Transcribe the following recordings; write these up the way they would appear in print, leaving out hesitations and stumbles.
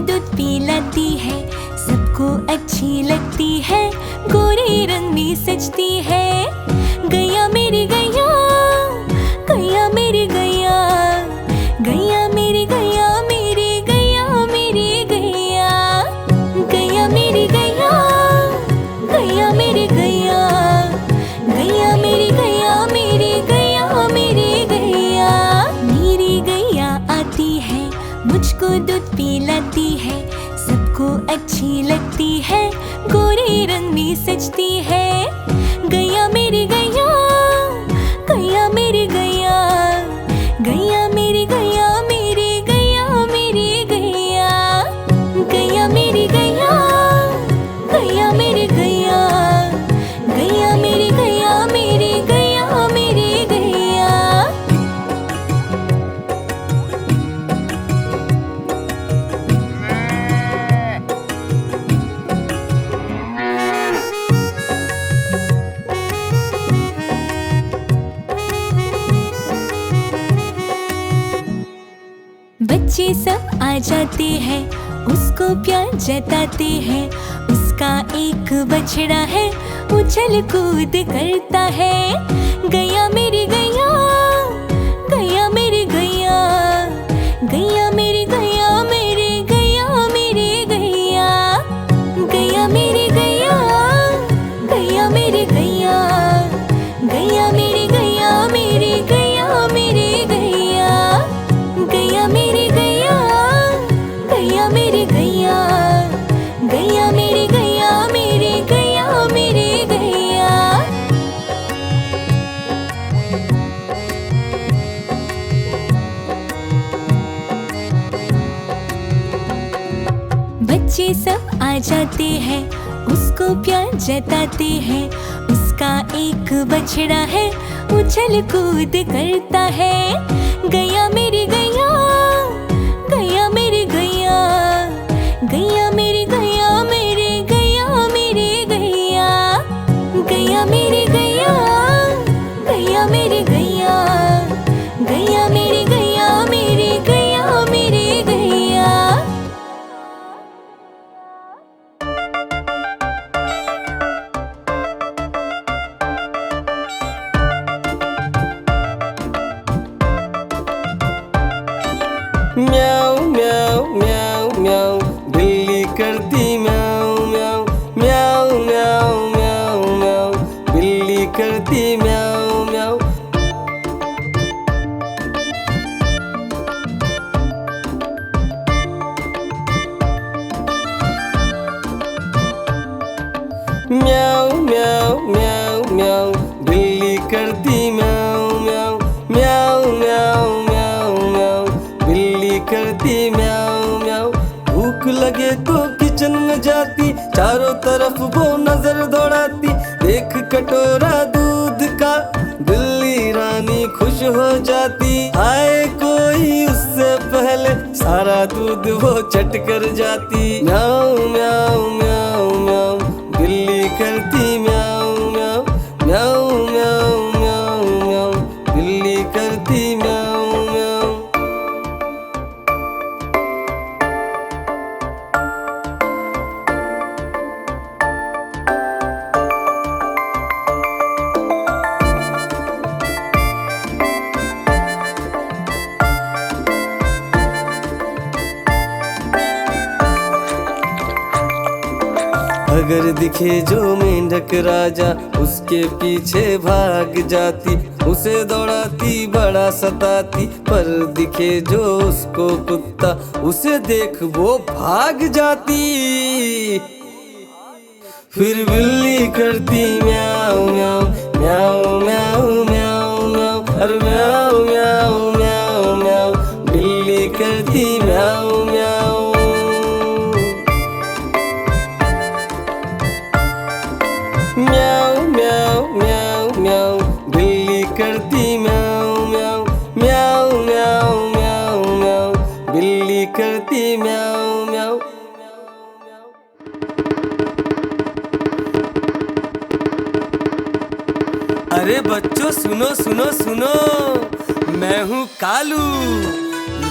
दूध पिलाती है, सबको अच्छी लगती है, गोरे रंग में सजती है। गैया मेरी गैया, गैया मेरी गैया, गैया मेरी गैया, मेरी गैया मेरी गैया, गैया मेरी गैया, गैया मेरी गैया, गैया मेरी गैया, मेरी गैया मेरी गैया। मेरी गैया आती है, मुझको दूध पिलाती है, सबको अच्छी लगती है, गोरे रंग में सजती है। गैया मेरी गैया, गैया मेरी गैया, गैया मेरी गैया, मेरी गैया मेरी गैया, गैया मेरी गैया, गैया मेरी गैया, गैया मेरी गैया, मेरी गैया मेरी गैया। बच्चे सब आ जाते हैं, उसको प्यार जताते हैं। उसका एक बछड़ा है, उछल कूद करता है। गैया मेरी गैया, गैया मेरी गैया, गैया मेरी गैया, मेरी गैया मेरी गैया, गैया मेरी गैया, गैया मेरी गैया, गैया मेरी गैया, मेरी गैया मेरी गैया, गैया मेरी गैया, गैया मेरी गैया, गैया मेरी गैया, मेरी गैया मेरी गैया। बच्चे सब आ जाते हैं, उसको प्यार जताते हैं। उसका एक बछड़ा है, उछल कूद करता है। गैया मेरी गैया, गैया मेरी गैया, गैया मेरी गैया, मेरी गैया मेरी गैया, गैया मेरी गैया, गैया मेरी गैया, गैया मेरी गैया, मेरी गैया मेरी गैया। म्याऊ म्याऊ म्याऊ म्याऊ, बिल्ली करती म्याऊ म्याऊ, म्याऊ म्याऊ म्याऊ म्याऊ, बिल्ली करती म्याऊ म्याऊ। म्याऊ म्याऊ म्याऊ म्याऊ, बिल्ली करती म्याऊ म्याऊ, म्याऊ म्याऊ म्याऊ म्याऊ, बिल्ली करती म्याऊ म्याऊ। भूख लगे तो किचन में जाती, चारों तरफ वो नजर दौड़ाती। देख कटोरा दूध का, बिल्ली रानी खुश हो जाती। आए कोई उससे पहले, सारा दूध वो चट कर जाती। म्याऊ म्याऊ म्याऊ म्याऊ, बिल्ली करती म्याऊ म्याऊ, म्याऊ म्याऊ म्याऊ म्याऊ, बिल्ली करती म्याऊ म्याऊ। अगर दिखे जो मेंढक राजा, उसके पीछे भाग जाती। उसे दौड़ाती बड़ा सताती, पर दिखे जो उसको कुत्ता, उसे देख वो भाग जाती। फिर बिल्ली करती म्याऊ म्याऊ, म्याऊ म्याऊ म्याऊ म्याऊ, अरे म्याऊ म्याऊ म्याऊ म्याऊ, बिल्ली करती म्याऊ म्याऊ। म्याऊ म्याऊ म्याऊ म्याऊ, बिल्ली करती म्याऊ म्याऊ, म्याऊ म्याऊ म्याऊ म्याऊ, बिल्ली करती म्याऊ म्याऊ। अरे बच्चों सुनो सुनो सुनो, मैं हूँ कालू,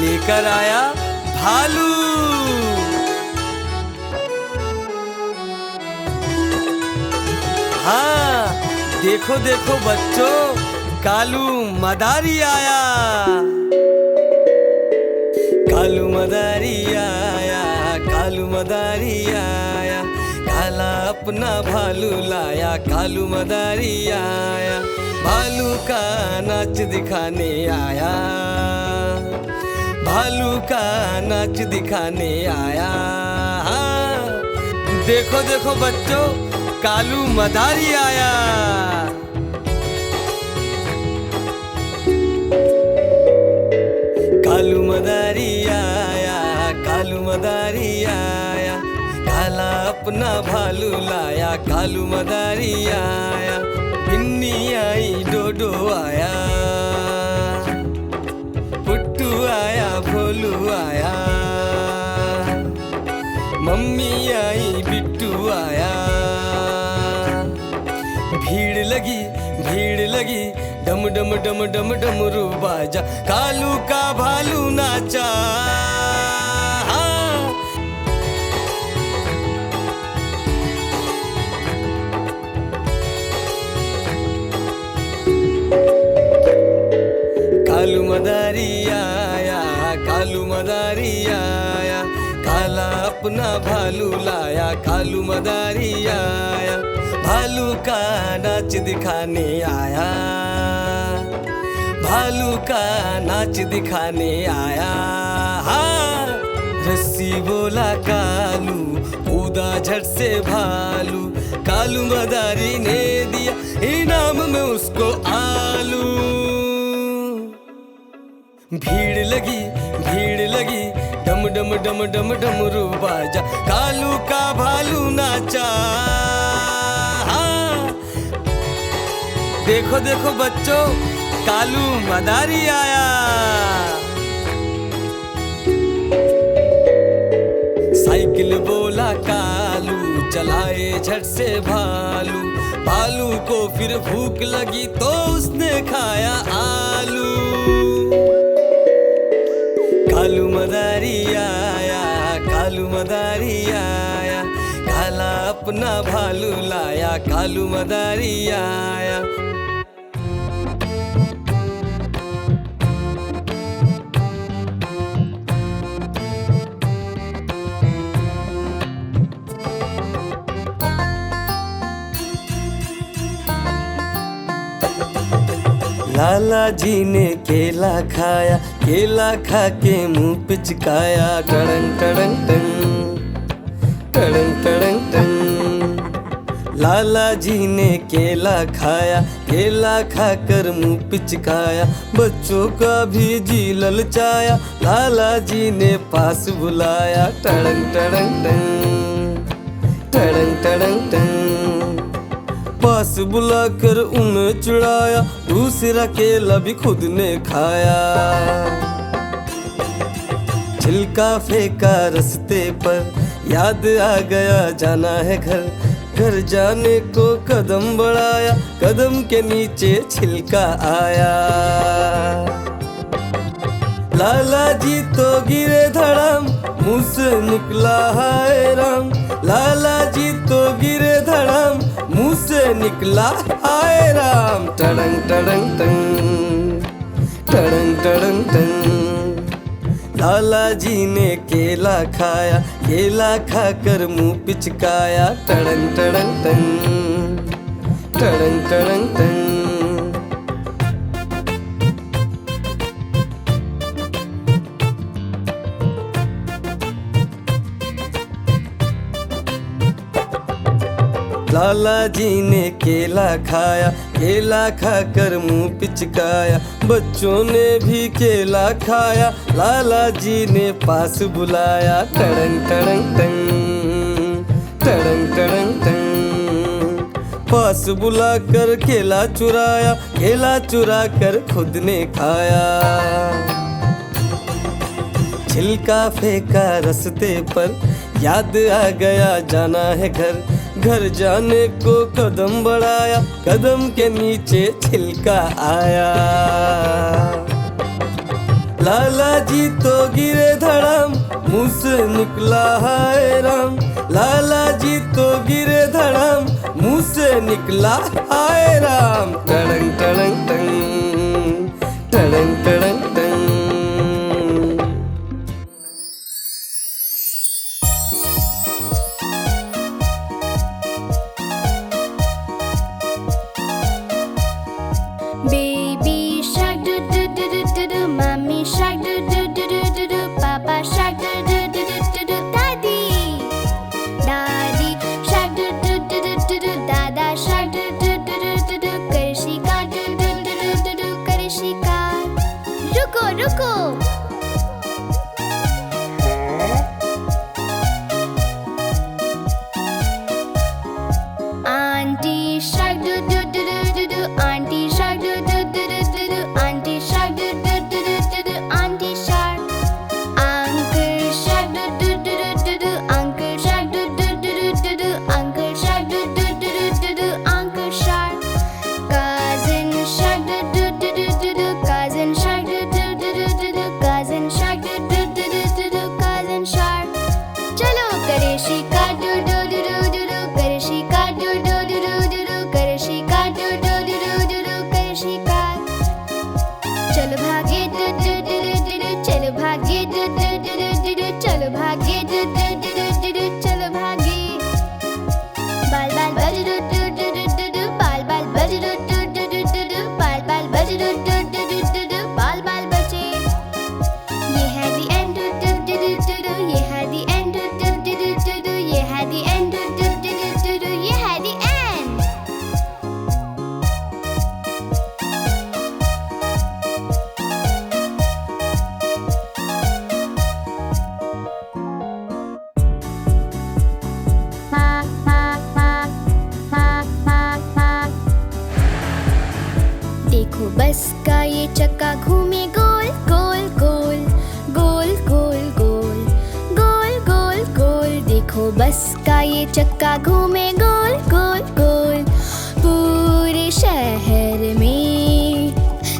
लेकर आया भालू। हाँ, देखो देखो बच्चों, कालू मदारी आया। कालू मदारी आया, कालू मदारी आया, काला अपना भालू लाया। कालू मदारी आया, भालू का नाच दिखाने आया। भालू का नाच दिखाने आया। हाँ, देखो देखो बच्चों, कालू मदारी आया। कालू मदारी आया, कालू मदारी आया, काला अपना भालू लाया। कालू मदारी आया, बिन्नी आई, डोडो आया, पुट्टू आया, भोलू आया, मम्मी आई, बिट्टू आया। भीड़ लगी, डम डम डम डम डमरू बाजा। कालू का भालू नाचा। हाँ। कालू मदारी आया, कालू मदारी आया, काला अपना भालू लाया। कालू मदारी आया, भालू का नाच दिखाने आया। भालू का नाच दिखाने आया। हाँ, रस्सी बोला कालू, कूदा झट से भालू। कालू मदारी ने दिया इनाम में उसको आलू। भीड़ लगी, डम डम डम डम डमरू बाजा। कालू का भालू नाचा। हाँ, देखो देखो बच्चों, कालू मदारी आया। साइकिल बोला कालू, चलाए झट से भालू। भालू को फिर भूख लगी तो उसने खाया आलू। कालू मदारी आया, कालू मदारी आया, काला अपना भालू लाया। कालू मदारी आया। लाला जी ने केला खाया, केला खा के मुंह पिचकाया। टड़ंग टड़ंग टंग, टड़ंग टड़ंग टंग। लाला जी ने केला खाया, केला खाकर मुंह पिचकाया। बच्चों का भी जी ललचाया, लाला जी ने पास बुलाया। टड़ंग टड़ंग टंग, टड़ंग टड़ंग टंग। पास बुलाकर उन्हें चुड़ाया, दूसरा केला भी खुद ने खाया। छिलका फेंका रास्ते पर, याद आ गया जाना है घर। घर जाने को कदम बढ़ाया, कदम के नीचे छिलका आया। लाला जी तो गिरे धड़ाम, मुंह से निकला हाय राम। लाला जी तो गिरे धड़ाम, मुंह से निकला हाय राम। टड़ंग टड़ंग टंग, टड़ंग टड़ंग टंग। लाला जी ने केला खाया, केला खाकर मुंह पिचकाया। टड़ंग टड़ंग टंग, टड़ंग टड़ंग टंग। लाला जी ने केला खाया, केला खाकर मुंह पिचकाया। बच्चों ने भी केला खाया, लाला जी ने पास बुलाया। टड़ंग टड़ंग टंग, टड़ंग टड़ंग टंग। पास बुलाकर केला चुराया, केला चुरा कर खुद ने खाया। छिलका फेंका रास्ते पर, याद आ गया जाना है घर। घर जाने को कदम बढ़ाया, कदम के नीचे छिलका आया। लाला जी तो गिरे धड़ाम, मुंह से निकला हाय राम। लाला जी तो गिरे धड़ाम, मुंह से निकला हाय राम। टड़ंग टड़ंग टंग, टड़ंग टड़ंग टंग। Baby shark do do do do do do, mommy shark do do do do do do, papa shark do do do do do do, daddy shark do do do do do do, dada shark do do do do do do, Karishika do do do do do do, Karishika। रुको रुको, auntie shark do do do do do do, auntie shark do do do do do do, auntie shark do do do do do do, auntie shark। Uncle shark do do do do do do, uncle shark do do do do do do, uncle shark do do do do do do, uncle shark। Cousin shark do do do do do do, cousin shark do do do do do do, cousin shark do do do do do do, cousin shark। चलो Karishika do do do do do do, Karishika do do do do do do, Karishika do do do do do do, Karishika। चलो भागे do do do do do do, चलो भागे do do do do do do, चलो भागे do do do do do do, चलो भागे। बाल बाल बज do do do do do do, बाल बाल बज do do do do do do, बाल बाल बज do do do do do do, बाल बाल बजे। ये है the end do do do do do do, ये है the end do do do do do do, ये है the end do do do do do do, ये है the end। देखो बस का ये चक्का घूमे गोल गोल गोल, गोल गोल गोल, गोल गोल गोल। देखो बस का ये चक्का घूमे गोल गोल गोल पूरे शहर में।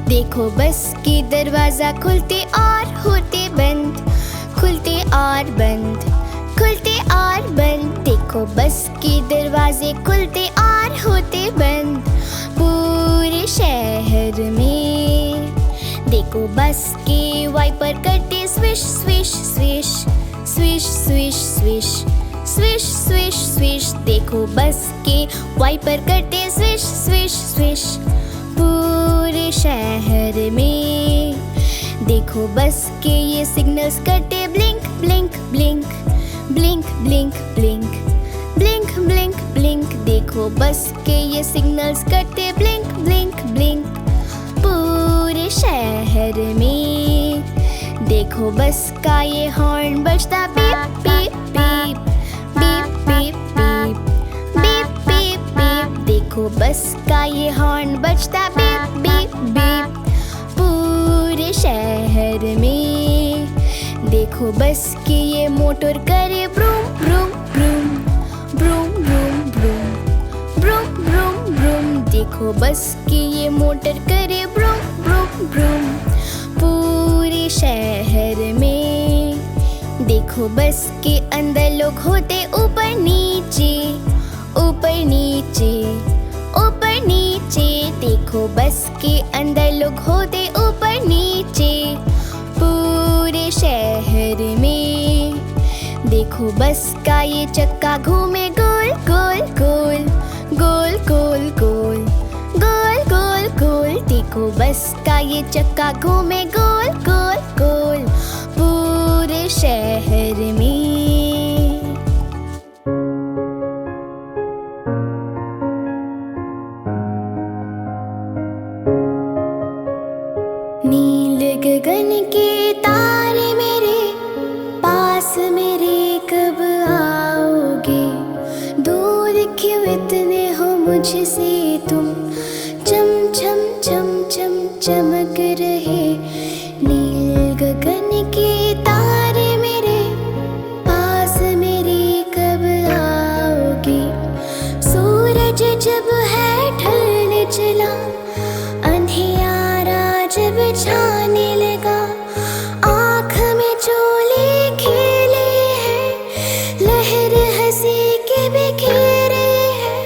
देखो बस के दरवाजा खुलते और होते बंद, खुलते और बंद, खुलते और बंद। देखो बस के दरवाजे खुलते और होते बंद पूरे शहर में। देखो बस के वाइपर करते swish swish swish, swish swish swish, swish swish swish. देखो बस के वाइपर करते स्विश स्विश स्विश पूरे शहर में। देखो बस के ये सिग्नल्स करते blink blink blink, blink blink blink, blink blink blink. देखो बस के ये सिग्नल्स करते ब्लिंक ब्लिंक ब्लिंक पूरे शहर में। देखो बस का ये हॉर्न बजता beep beep beep, beep beep beep, beep beep beep. देखो बस का ये हॉर्न बजता बीप बीप बीप पूरे शहर में। देखो बस के ये मोटर करे vroom vroom vroom, vroom vroom vroom, vroom vroom vroom. देखो बस की ये मोटर करे ब्रूम ब्रूम ब्रूम पूरे शहर में। देखो बस के अंदर लोग होते ऊपर नीचे, ऊपर नीचे, ऊपर नीचे। देखो बस के अंदर लोग होते ऊपर नीचे पूरे शहर में। देखो बस का ये चक्का घूमे गोल गोल गोल, गोल गोल गोल, गोल गोल गोल। देखो बस का ये चक्का घूमे गोल गोल गोल पूरे शहर में। नील गगन के तारे मेरे पास मेरे कब आओगे? दूर क्यों इतने हो मुझसे तुम, चम चम चम चम चमक रहे। नील गगन के तारे मेरे पास मेरे कब आओगे? सूरज जब है ढलने चला, अंधियारा जब छाने लगा, आँख में चोले खेले हैं, लहर हंसी के बिखेरे हैं।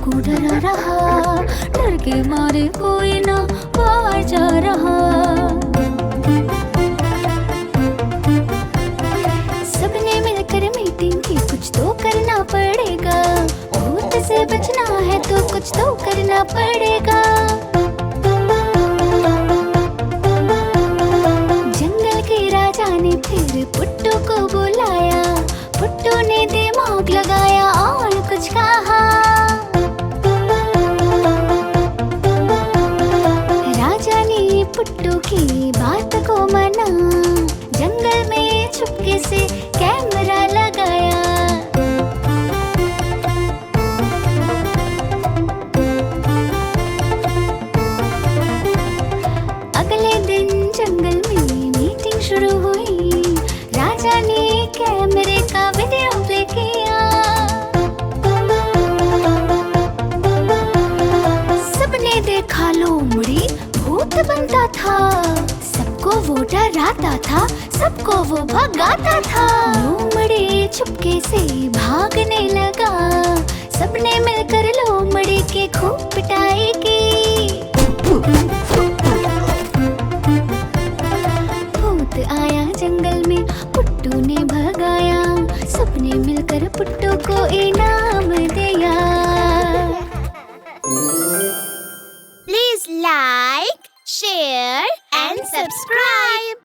सबको डरा रहा, डर के मारे कोई ना बाहर जा रहा। सबने मिलकर मीटिंग की, कुछ तो करना पड़ेगा, भूत से बचना है तो कुछ तो करना पड़ेगा। जंगल के राजा ने फिर पुट्टू को बुलाया, पुट्टू ने दिमाग लगाया और कुछ कहा। राजा ने पुट्टू की बात को माना, जंगल में चुपके से कैमरा लगाया। अगले दिन जंगल में मीटिंग शुरू हुई, राजा ने कैमरे का वीडियो प्ले किया। सबने देखा लोमड़ी भूत बनता था, सबको वो डराता था, सबको वो भगाता था। लोमड़ी चुपके से भागने लगा, सबने मिलकर लोमड़ी के खूब पिटाई की। भूत आया जंगल में, पुट्टू ने भगाया, सबने मिलकर पुट्टू को